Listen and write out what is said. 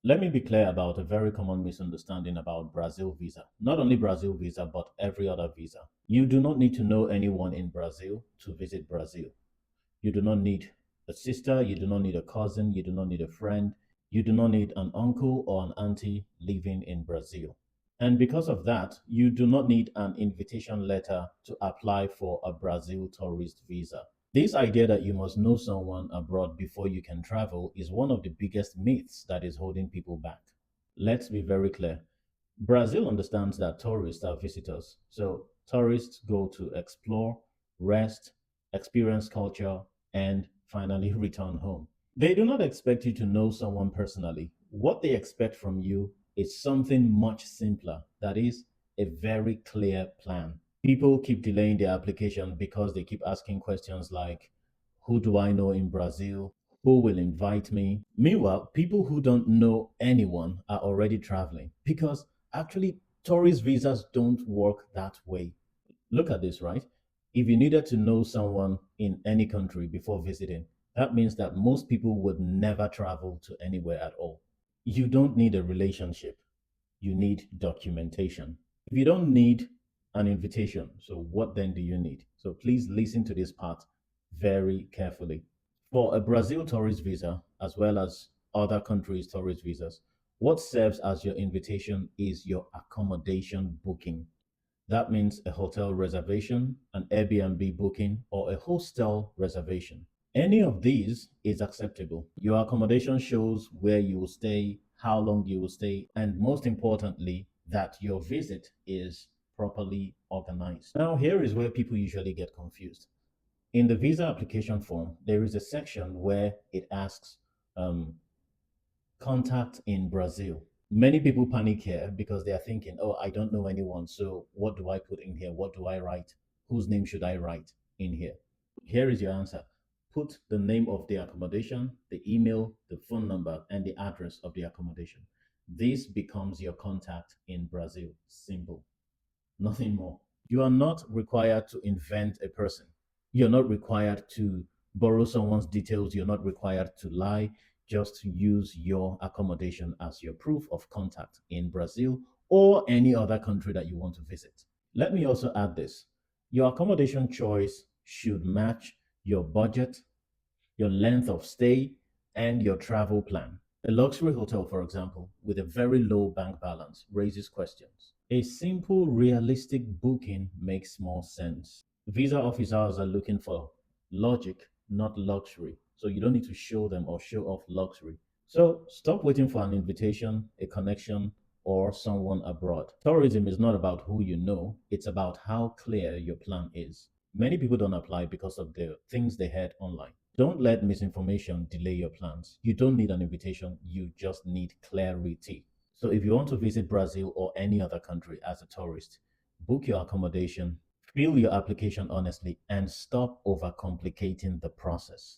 Let me be clear about a very common misunderstanding about Brazil visa. Not only Brazil visa, but every other visa. You do not need to know anyone in Brazil to visit Brazil. You do not need a sister, you do not need a cousin, you do not need a friend, you do not need an uncle or an auntie living in Brazil. And because of that, you do not need an invitation letter to apply for a Brazil tourist visa. This idea that you must know someone abroad before you can travel is one of the biggest myths that is holding people back. Let's be very clear. Brazil understands that tourists are visitors. So tourists go to explore, rest, experience culture, and finally return home. They do not expect you to know someone personally. What they expect from you is something much simpler, that is, a very clear plan. People keep delaying their application because they keep asking questions like, who do I know in Brazil? Who will invite me? Meanwhile, people who don't know anyone are already traveling because actually tourist visas don't work that way. Look at this, right? If you needed to know someone in any country before visiting, that means that most people would never travel to anywhere at all. You don't need a relationship, you need documentation. If you don't need an invitation, so what then do you need? So please listen to this part very carefully. For a Brazil tourist visa, as well as other countries' tourist visas, what serves as your invitation is your accommodation booking. That means a hotel reservation, an Airbnb booking, or a hostel reservation. Any of these is acceptable. Your accommodation shows where you will stay, how long you will stay, and most importantly, that your visit is properly organized. Now, here is where people usually get confused. In the visa application form, there is a section where it asks um, contact in Brazil. Many people panic here because they are thinking, oh, I don't know anyone. So what do I put in here? What do I write? Whose name should I write in here? Here is your answer. Put the name of the accommodation, the email, the phone number, and the address of the accommodation. This becomes your contact in Brazil. Simple. Nothing more. You are not required to invent a person. You're not required to borrow someone's details. You're not required to lie. Just use your accommodation as your proof of contact in Brazil or any other country that you want to visit. Let me also add this. Your accommodation choice should match your budget, your length of stay, and your travel plan. A luxury hotel, for example, with a very low bank balance raises questions. A simple, realistic booking makes more sense. Visa officers are looking for logic, not luxury. So you don't need to show them or show off luxury. So stop waiting for an invitation, a connection, or someone abroad. Tourism is not about who you know, it's about how clear your plan is. Many people don't apply because of the things they heard online. Don't let misinformation delay your plans. You don't need an invitation, you just need clarity. So if you want to visit Brazil or any other country as a tourist, book your accommodation, fill your application honestly, and stop overcomplicating the process.